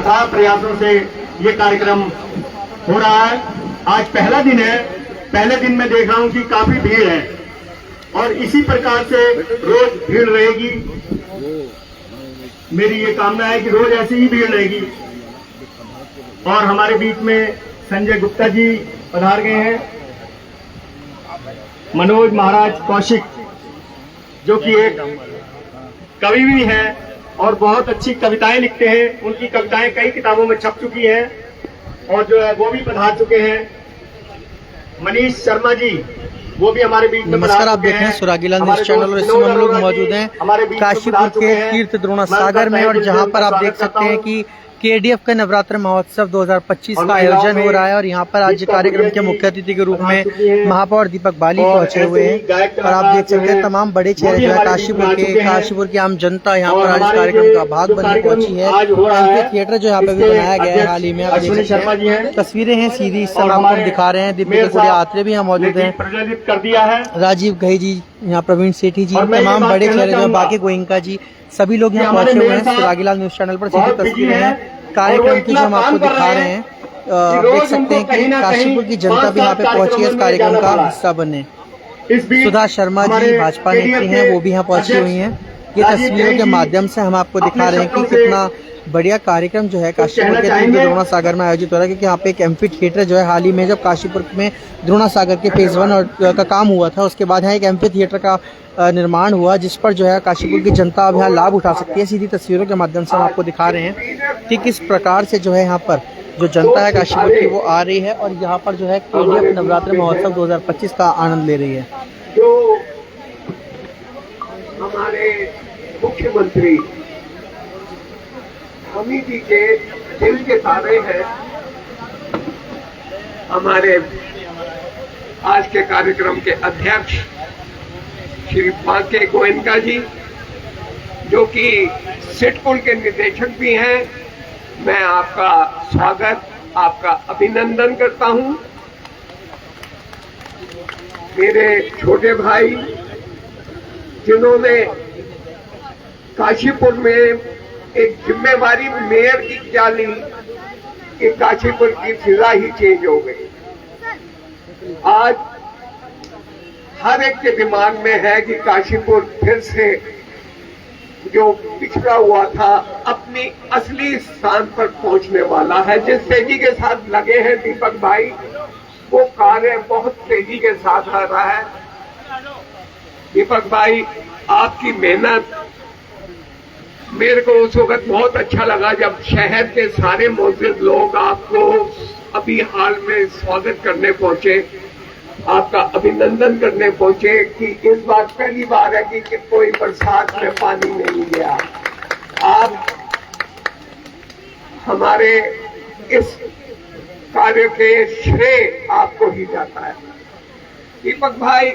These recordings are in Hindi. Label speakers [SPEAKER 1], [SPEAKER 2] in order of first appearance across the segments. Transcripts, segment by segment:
[SPEAKER 1] अथाह प्रयासों से ये कार्यक्रम हो रहा है। आज पहला दिन है, पहले दिन मैं देख रहा हूं कि काफी भीड़ है और इसी प्रकार से रोज भीड़ रहेगी। मेरी ये कामना है कि रोज ऐसी ही भीड़ रहेगी। और हमारे बीच में संजय गुप्ता जी पधार गए हैं, मनोज महाराज कौशिक जो कि एक कवि भी हैं और बहुत अच्छी कविताएं लिखते हैं। उनकी कविताएं कई किताबों में छप चुकी हैं और जो है वो भी पधार चुके हैं। मनीष शर्मा जी वो भी हमारे बीच में।
[SPEAKER 2] नमस्कार, आप देख रहे हैं सुरागीलाल न्यूज चैनल और इस समय हम लोग मौजूद हैं काशीपुर के तीर्थ द्रोणा सागर में, और जहां पर आप देख सकते हैं कि केडीएफ का नवरात्र महोत्सव 2025 का आयोजन हो रहा है। और यहाँ पर आज कार्यक्रम के मुख्य अतिथि के रूप में महापौर दीपक बाली पहुंचे हुए हैं। और आप देख सकते हैं तमाम बड़े चेहरे जो है काशीपुर की आम जनता यहाँ पर आज कार्यक्रम का भाग बनने पहुंची है। एमपी थिएटर जो यहाँ पे भी बनाया गया है हाल ही में, आप देख सकते हैं तस्वीरें हैं सीधी इस समय आपको दिखा रहे हैं। दिव्य गुड़िया आत्रे भी यहाँ मौजूद है, राजीव घई जी, यहाँ प्रवीण सेठी जी, तमाम बड़े चेहरे जो है, बाकी गोइंका जी, सभी लोग यहाँ पहुंचे हुए हैं। सुरागीलाल न्यूज चैनल पर सीधी तस्वीरें हैं कार्यक्रम की जो हम आपको दिखा रहे हैं। देख सकते हैं कि काशीपुर की जनता भी यहाँ पे पहुंची है इस कार्यक्रम का हिस्सा बनने। सुधा शर्मा जी भाजपा नेत्री हैं, वो भी यहाँ पहुंची हुई हैं। ये तस्वीरों के माध्यम से हम आपको दिखा रहे हैं कि कितना बढ़िया कार्यक्रम जो है काशीपुर के तीर्थ द्रोणा सागर में आयोजित हो रहा है। क्योंकि यहाँ पे एक एम्फी थिएटर जो है हाल ही में जब काशीपुर में द्रोणा सागर के फेज 1 का काम हुआ था, उसके बाद यहाँ एक एम्फी थिएटर का निर्माण हुआ, जिस पर जो है काशीपुर की जनता अब यहाँ लाभ उठा सकती है। सीधी तस्वीरों के माध्यम से हम आपको दिखा रहे हैं कि किस प्रकार से जो है यहाँ पर जो जनता है काशीपुर की वो आ रही है और यहाँ पर जो है केडीएफ नवरात्र महोत्सव 2025 का आनंद ले रही है।
[SPEAKER 3] जो हमारे मुख्यमंत्री हमी जी के दिल के तारे हैं, हमारे आज के कार्यक्रम के अध्यक्ष श्री बांके गोयनका जी, जो कि सिडकुल के निदेशक भी हैं, मैं आपका स्वागत, आपका अभिनंदन करता हूं। मेरे छोटे भाई जिन्होंने काशीपुर में एक जिम्मेवारी मेयर की क्या ली कि काशीपुर की फिजा ही चेंज हो गई। आज हर एक के दिमाग में है कि काशीपुर फिर से जो पिछड़ा हुआ था अपनी असली स्थान पर पहुंचने वाला है। जिस तेजी के साथ लगे हैं दीपक भाई, वो कार्य बहुत तेजी के साथ आ रहा है। दीपक भाई, आपकी मेहनत, मेरे को उस वक्त बहुत अच्छा लगा जब शहर के सारे मौजूद लोग आपको अभी हाल में स्वागत करने पहुंचे, आपका अभिनंदन करने पहुंचे कि इस बार पहली बार है कि कोई बरसात में पानी नहीं गया। आप हमारे इस कार्य के श्रेय आपको ही जाता है। दीपक भाई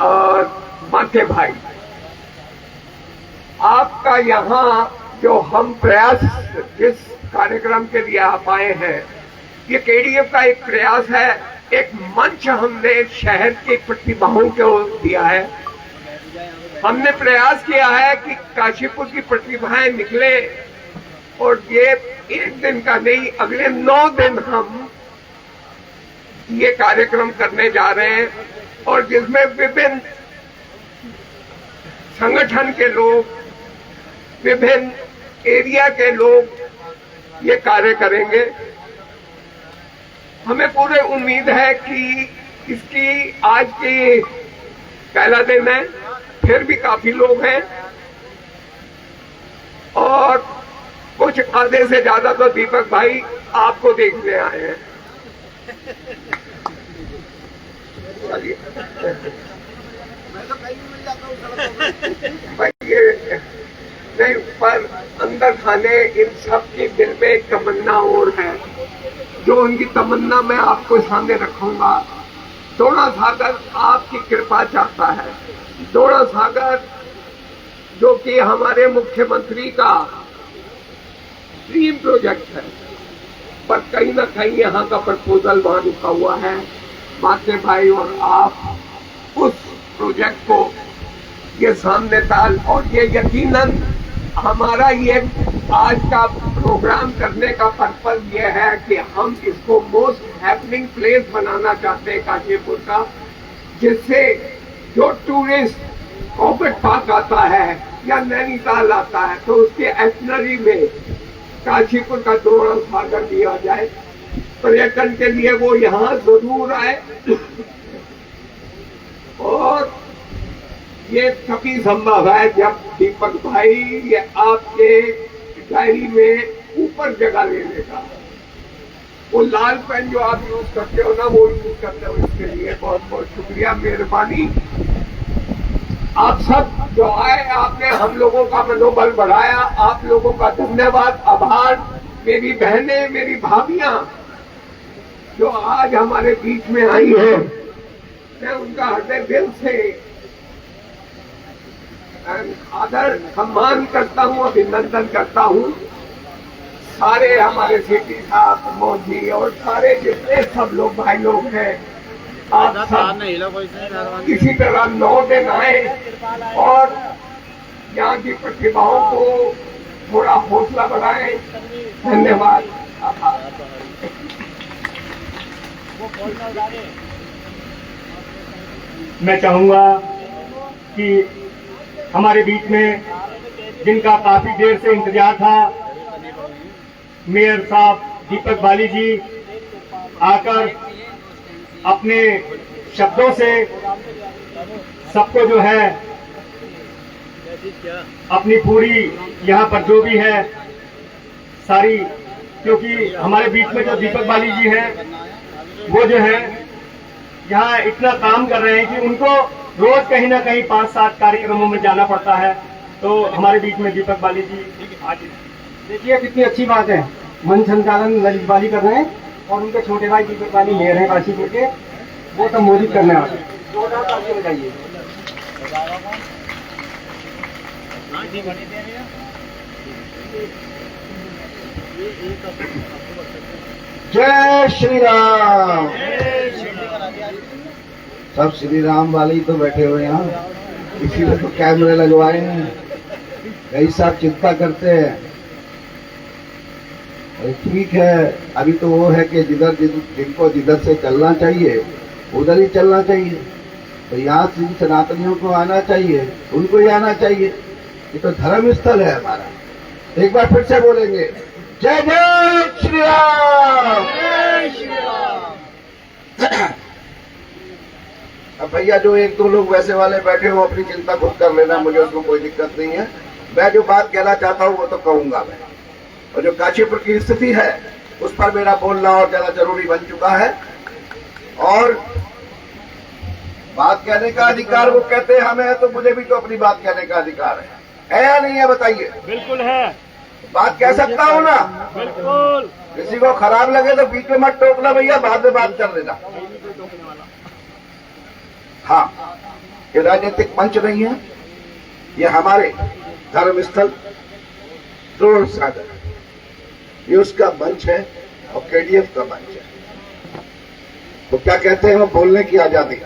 [SPEAKER 3] और बांके भाई, आपका यहाँ जो हम प्रयास जिस कार्यक्रम के लिए आप आए हैं, ये केडीएफ का एक प्रयास है, एक मंच हमने शहर की प्रतिभाओं को दिया है। हमने प्रयास किया है कि काशीपुर की प्रतिभाएं निकले और ये एक दिन का नहीं, अगले 9 दिन हम ये कार्यक्रम करने जा रहे हैं और जिसमें विभिन्न संगठन के लोग, विभिन्न एरिया के लोग ये कार्य करेंगे। हमें पूरी उम्मीद है कि इसकी आज की पहला दिन है, फिर भी काफी लोग हैं और कुछ आधे से ज्यादा तो दीपक भाई आपको देखने आए हैं। चलिए नहीं, पर अंदर खाने इन सब के दिल में एक तमन्ना और है, जो उनकी तमन्ना मैं आपको सामने रखूंगा। द्रोणा सागर आपकी कृपा चाहता है। द्रोणा सागर जो कि हमारे मुख्यमंत्री का ड्रीम प्रोजेक्ट है, पर कहीं ना कहीं यहाँ का प्रपोजल वहां रुका हुआ है। बांके भाई और आप उस प्रोजेक्ट को ये सामने ताल, और ये यकीनन हमारा ये आज का प्रोग्राम करने का पर्पज ये है कि हम इसको मोस्ट हैपनिंग प्लेस बनाना चाहते हैं काशीपुर का, जिससे जो टूरिस्ट कॉर्बेट पार्क आता है या नैनीताल आता है तो उसके एटनरी में काशीपुर का द्रोण सागर दिया जाए। पर्यटन के लिए वो यहाँ जरूर आए, और ये तभी संभव है जब दीपक भाई ये आपके डायरी में ऊपर जगह लेने का, वो लाल पेन जो आप यूज करते हो ना वो यूज करते हो, इसके लिए बहुत बहुत शुक्रिया, मेहरबानी। आप सब जो आए, आपने हम लोगों का मनोबल बढ़ाया, आप लोगों का धन्यवाद, आभार। मेरी बहनें, मेरी भाभियां जो आज हमारे बीच में आई हैं, मैं उनका हृदय दिल से आदर सम्मान करता हूं, अभिनंदन करता हूं। सारे हमारे सीटी साहब, प्रमोद जी और सारे जितने सब लोग भाई लोग हैं, आप सब किसी तरह 9 दिन आए और यहाँ की प्रतिभाओं को थोड़ा हौसला बढ़ाएं। धन्यवाद, आभार।
[SPEAKER 1] मैं चाहूंगा कि हमारे बीच में जिनका काफी देर से इंतजार था, मेयर साहब दीपक बाली जी आकर अपने शब्दों से सबको जो है अपनी पूरी यहाँ पर जो भी है सारी, क्योंकि हमारे बीच में जो दीपक बाली जी हैं वो जो है यहाँ इतना काम कर रहे हैं कि उनको रोज कहीं ना कहीं 5-7 कार्यक्रमों में जाना पड़ता है। तो हमारे बीच में दीपक बाली जी आज देखिए कितनी अच्छी बात है, मंच संचालन ललित बाली कर रहे हैं और उनके छोटे भाई दीपक बाली मेयर हैं काशीपुर के, वो संबोधित करने वाले हैं। जोरदार तालियां बजाइए।
[SPEAKER 4] जय श्री राम। सब श्री राम वाले ही तो बैठे हुए यहाँ, इसीलिए तो कैमरे लगवाए हैं। कई साहब चिंता करते हैं, ठीक है, अभी तो वो है कि जिनको जिधर से चलना चाहिए उधर ही चलना चाहिए। तो यहाँ से सनातनियों को आना चाहिए, उनको ही आना चाहिए। ये तो धर्म स्थल है हमारा। एक बार फिर से बोलेंगे, जय जय श्री राम। अब भैया जो 1-2 लोग वैसे वाले बैठे हो, अपनी चिंता खुद कर लेना, मुझे उसको कोई दिक्कत नहीं है। मैं जो बात कहना चाहता हूँ वो तो कहूंगा मैं, और जो काशीपुर की स्थिति है उस पर मेरा बोलना और ज्यादा जरूरी बन चुका है। और बात कहने का अधिकार वो कहते हैं हमें है, तो मुझे भी तो अपनी बात कहने का अधिकार है या नहीं है? बताइए।
[SPEAKER 1] बिल्कुल है।
[SPEAKER 4] बात कह सकता हूँ ना?
[SPEAKER 1] बिल्कुल।
[SPEAKER 4] किसी को खराब लगे तो बीच में मत टोकना भैया, बाद में बात कर लेना। हाँ, ये राजनीतिक मंच नहीं है, ये हमारे धर्म स्थल द्रोण सागर, ये उसका मंच है और केडीएफ का मंच है। तो क्या कहते हैं वो, बोलने की आजादी।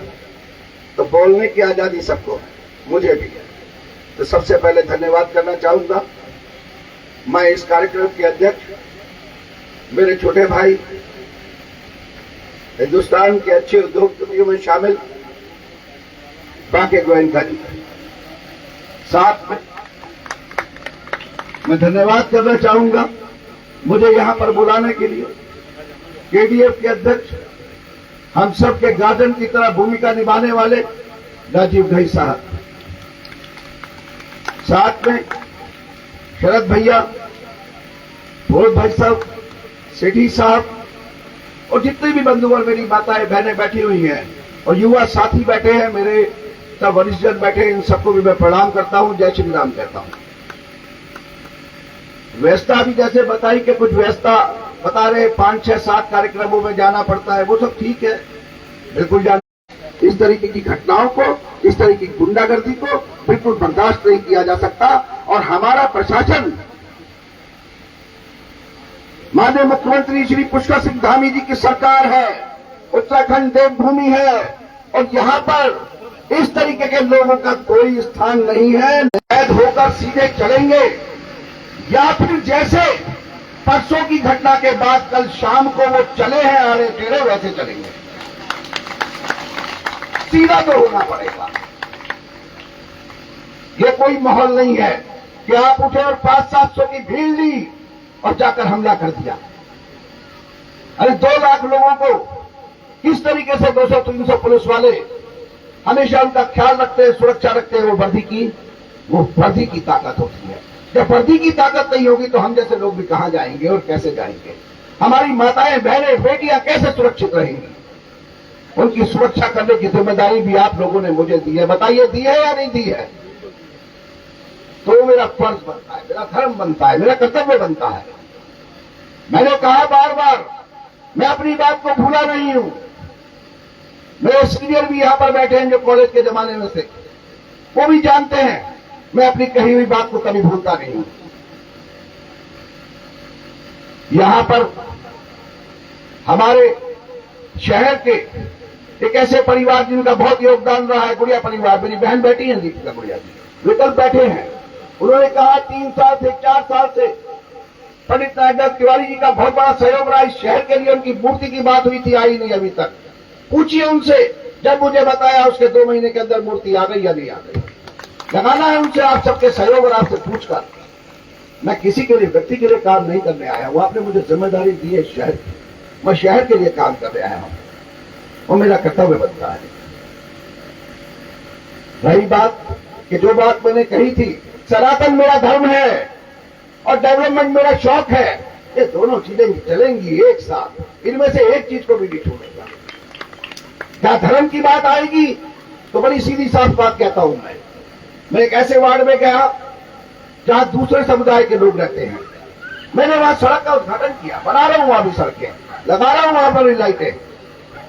[SPEAKER 4] तो बोलने की आजादी सबको है, मुझे भी है। तो सबसे पहले धन्यवाद करना चाहूंगा मैं इस कार्यक्रम के अध्यक्ष मेरे छोटे भाई, हिंदुस्तान के अच्छे उद्योगपतियों में शामिल बांके गोयनका जी, साथ में मैं धन्यवाद करना चाहूंगा मुझे यहां पर बुलाने के लिए केडीएफ के अध्यक्ष, हम सब के गार्जियन की तरह भूमिका निभाने वाले राजीव घई साहब, साथ में शरद भैया, भोज भाई साहब, सेठी साहब और जितने भी बंधु और मेरी माताएं बहनें बैठी हुई हैं और युवा साथी बैठे हैं, मेरे सब वरिष्ठजन बैठे हैं, इन सबको भी मैं प्रणाम करता हूं, जय श्री राम कहता हूं। व्यवस्था भी जैसे बताई कि कुछ व्यवस्था बता रहे 5, 6, 7 कार्यक्रमों में जाना पड़ता है, वो सब ठीक है, बिल्कुल जाना। इस तरीके की घटनाओं को, इस तरीके की गुंडागर्दी को बिल्कुल बर्दाश्त नहीं किया जा सकता। और हमारा प्रशासन, माननीय मुख्यमंत्री श्री पुष्कर सिंह धामी जी की सरकार है, उत्तराखंड देवभूमि है और यहां पर इस तरीके के लोगों का कोई स्थान नहीं है। कैद होकर सीधे चलेंगे या फिर जैसे परसों की घटना के बाद कल शाम को वो चले हैं आड़े टेढ़े, वैसे चलेंगे। सीधा तो होना पड़ेगा। ये कोई माहौल नहीं है कि आप उठे और 500-700 की भीड़ ली और जाकर हमला कर दिया। अरे 2 लाख लोगों को किस तरीके से 200-300 पुलिस वाले हमेशा उनका ख्याल रखते हैं, सुरक्षा रखते हैं। वो वर्दी की ताकत होती है। जब वर्दी की ताकत नहीं होगी तो हम जैसे लोग भी कहां जाएंगे और कैसे जाएंगे? हमारी माताएं, बहनें, बेटियां कैसे सुरक्षित रहेंगी? उनकी सुरक्षा करने की जिम्मेदारी भी आप लोगों ने मुझे दी है। बताइए, दी है या नहीं दी है? तो मेरा फर्ज बनता है, मेरा धर्म बनता है, मेरा कर्तव्य बनता है। मैंने कहा बार बार, मैं अपनी बात को भूला नहीं हूं। मेरे सीनियर भी यहां पर बैठे हैं जो कॉलेज के जमाने में से, वो भी जानते हैं मैं अपनी कही हुई बात को कभी भूलता नहीं हूं। यहां पर हमारे शहर के एक ऐसे परिवार जिनका बहुत योगदान रहा है, गुड़िया परिवार, मेरी बहन बैठी है दीपिका गुड़िया जी, विकल्प बैठे हैं। उन्होंने कहा 3 साल से 4 साल से पंडित नागदास तिवारी जी का बहुत बड़ा सहयोग रहा इस शहर के लिए। उनकी मूर्ति की बात हुई थी, आई नहीं अभी तक। पूछिए उनसे, जब मुझे बताया उसके 2 महीने के अंदर मूर्ति आ गई या नहीं आ गई। लगाना है उनसे आप सबके सहयोग और आपसे पूछकर। मैं किसी के लिए, व्यक्ति के लिए काम नहीं करने आया हूं। आपने मुझे जिम्मेदारी दी है शहर की, मैं शहर के लिए काम करने आया हूं और मेरा कर्तव्य बनता है। रही बात कि जो बात मैंने कही थी, सनातन मेरा धर्म है और डेवलपमेंट मेरा शौक है, ये दोनों चीजें चलेंगी एक साथ। इनमें से एक चीज को भी नहीं छोड़ेगा। क्या धर्म की बात आएगी तो बड़ी सीधी साफ बात कहता हूं मैं एक ऐसे वार्ड में गया जहां दूसरे समुदाय के लोग रहते हैं। मैंने वहां सड़क का उद्घाटन किया, बना रहा हूं वहां भी सड़कें, लगा रहा हूं वहां पर भी लाइटें।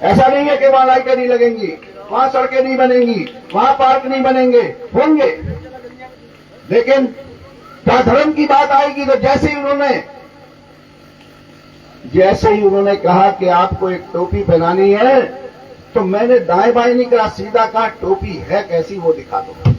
[SPEAKER 4] ऐसा नहीं है कि वहां लाइटें नहीं लगेंगी, वहां सड़कें नहीं बनेंगी, वहां पार्क नहीं बनेंगे, होंगे। लेकिन क्या धर्म की बात आएगी तो जैसे ही उन्होंने कहा कि आपको एक टोपी पहनानी है, तो मैंने दाएं बाएं नहीं कहा, सीधा कहा टोपी है कैसी वो दिखा दो।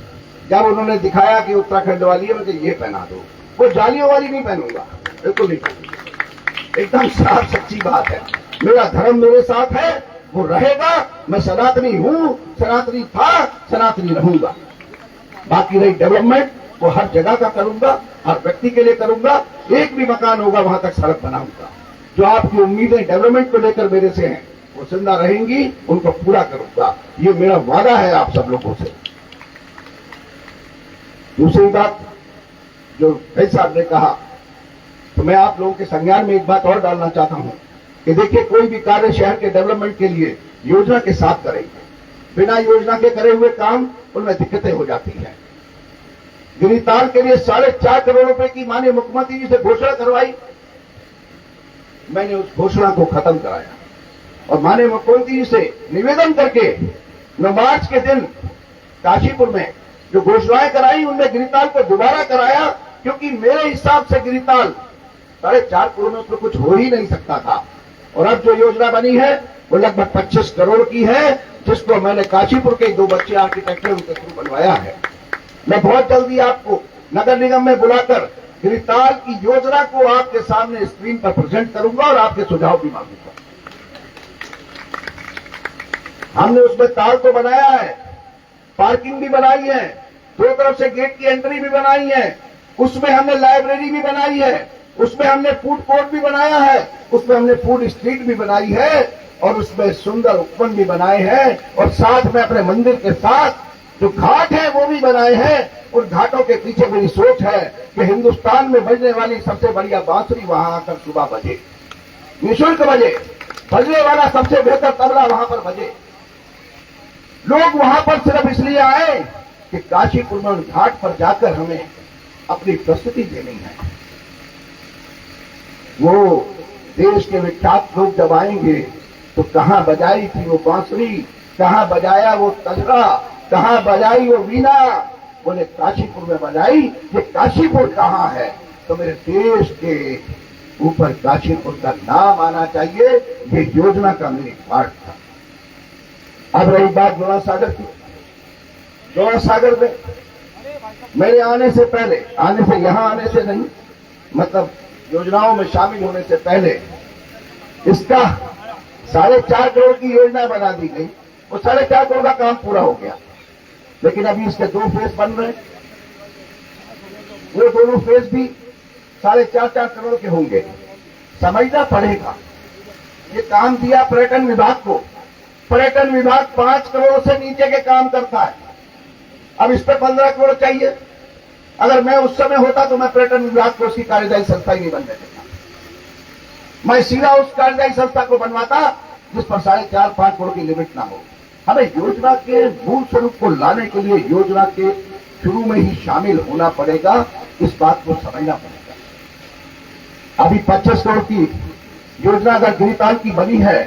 [SPEAKER 4] जब उन्होंने दिखाया कि उत्तराखंड वाली है, मुझे ये पहना दो। वो जालियों वाली नहीं पहनूंगा, बिल्कुल नहीं पहनूंगा। एकदम साफ सच्ची बात है। मेरा धर्म मेरे साथ है, वो रहेगा। मैं सनातनी हूं, सनातनी था, सनातनी रहूंगा। बाकी रही डेवलपमेंट, वो हर जगह का करूंगा, हर व्यक्ति के लिए करूंगा। एक भी मकान होगा वहां तक सड़क बनाऊंगा। जो आपकी उम्मीदें डेवलपमेंट को लेकर मेरे से हैं वो जिंदा रहेंगी, उनको पूरा करूंगा। ये मेरा वादा है आप सब लोगों से। दूसरी बात जो भाई साहब ने कहा, तो मैं आप लोगों के संज्ञान में एक बात और डालना चाहता हूं कि देखिए, कोई भी कार्य शहर के डेवलपमेंट के लिए योजना के साथ करेंगे। बिना योजना के करे हुए काम, उनमें दिक्कतें हो जाती हैं। गिरिताल के लिए 4.5 करोड़ रुपए की माननीय मुख्यमंत्री जी से घोषणा करवाई। मैंने उस घोषणा को खत्म कराया और माननीय मुख्यमंत्री जी से निवेदन करके 9 मार्च के दिन काशीपुर में जो घोषणाएं कराई, उनमें गिरिताल को दोबारा कराया। क्योंकि मेरे हिसाब से गिरिताल 4.5 करोड़ में उसमें कुछ हो ही नहीं सकता था। और अब जो योजना बनी है वो लगभग 25 करोड़ की है, जिसको मैंने काशीपुर के 2 बच्चे आर्किटेक्ट हैं उनके थ्रू बनवाया है। मैं बहुत जल्दी आपको नगर निगम में बुलाकर गिरिताल की योजना को आपके सामने स्क्रीन पर प्रेजेंट करूंगा और आपके सुझाव भी मांगूंगा। हमने उसमें ताल तो बनाया है, पार्किंग भी बनाई है, 2 तरफ से गेट की एंट्री भी बनाई है, उसमें हमने लाइब्रेरी भी बनाई है, उसमें हमने फूड कोर्ट भी बनाया है, उसमें हमने फूड स्ट्रीट भी बनाई है और उसमें सुंदर उपवन भी बनाए हैं। और साथ में अपने मंदिर के साथ जो घाट है वो भी बनाए हैं। उन घाटों के पीछे मेरी सोच है कि हिंदुस्तान में बजने वाली सबसे बढ़िया बांसुरी वहां आकर सुबह बजे, निःशुल्क बजे, बजने वाला सबसे बेहतर तबला वहां पर बजे। लोग वहां पर सिर्फ इसलिए आए कि काशीपुर में उन घाट पर जाकर हमें अपनी प्रस्तुति देनी है। वो देश के विख्यात लोग जब आएंगे तो कहां बजाई थी वो बांसुरी, कहां बजाया वो तजरा, कहां बजाई वो वीणा, बोले काशीपुर में बजाई। ये काशीपुर कहां है? तो मेरे देश के ऊपर काशीपुर का नाम आना चाहिए। ये योजना का मेरी पार्ट था। अब रही बात जोड़ा सागर की, द्रोण सागर में मेरे आने से पहले, यहाँ आने से नहीं, मतलब योजनाओं में शामिल होने से पहले इसका 4.5 करोड़ की योजना बना दी गई। वो 4.5 करोड़ का काम पूरा हो गया, लेकिन अभी इसके 2 फेज बन रहे हैं। वो दोनों फेज भी 4.5 करोड़ के होंगे। समझना पड़ेगा, ये काम दिया पर्यटन विभाग को। पर्यटन विभाग 5 करोड़ से नीचे के काम करता है। अब इस पर 15 करोड़ चाहिए। अगर मैं उस समय होता तो मैं पर्यटन विभाग को उसकी कार्यदायी संस्था ही नहीं बनने देता। मैं सीधा उस कार्यदायी संस्था को बनवाता जिस पर 4.5-5 करोड़ की लिमिट ना हो। हमें योजना के मूल स्वरूप को लाने के लिए योजना के शुरू में ही शामिल होना पड़ेगा। इस बात को समझना पड़ेगा। अभी 25 करोड़ की योजना अगर गिरिताल की बनी है,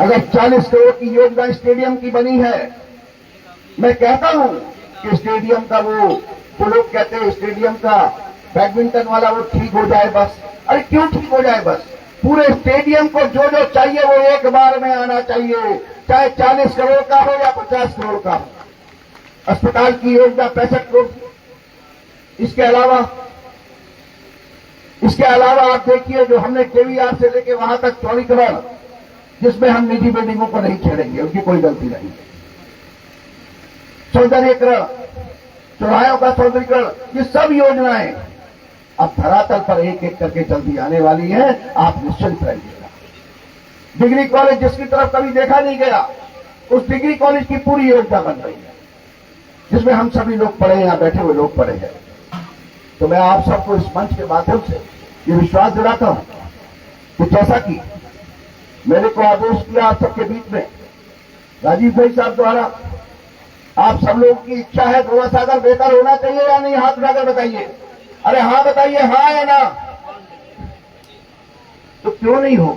[SPEAKER 4] अगर 40 करोड़ की योजना स्टेडियम की बनी है, मैं कहता हूं कि स्टेडियम का वो जो लोग कहते हैं स्टेडियम का बैडमिंटन वाला वो ठीक हो जाए बस। अरे क्यों ठीक हो जाए बस? पूरे स्टेडियम को जो जो चाहिए वो एक बार में आना चाहिए, चाहे 40 करोड़ का हो या 50 करोड़ का हो। अस्पताल की योजना 65 करोड़। इसके अलावा आप देखिए जो हमने केवीआर से लेके वहां तक चौड़ीकरण, जिसमें हम निजी बिल्डिंगों को नहीं छेड़ेंगे, उनकी कोई गलती नहीं। सौंदर्यीकरण, चौराहों का सौंदर्यीकरण, ये सब योजनाएं अब धरातल पर एक एक करके जल्दी आने वाली है। आप निश्चिंत रहिएगा। डिग्री कॉलेज जिसकी तरफ कभी देखा नहीं गया, उस डिग्री कॉलेज की पूरी योजना बन रही है, जिसमें हम सभी लोग पढ़े, यहां बैठे हुए लोग पढ़े हैं। तो मैं आप सबको इस मंच के माध्यम से ये विश्वास दिलाता हूं कि जैसा कि मेरे को आदेश किया आप सबके बीच में राजीव भाई साहब द्वारा, आप सब लोगों की इच्छा है द्रोण सागर बेहतर होना चाहिए या नहीं? हाथ उठाकर बताइए। अरे हाँ बताइए, हाँ या ना? तो क्यों नहीं हो?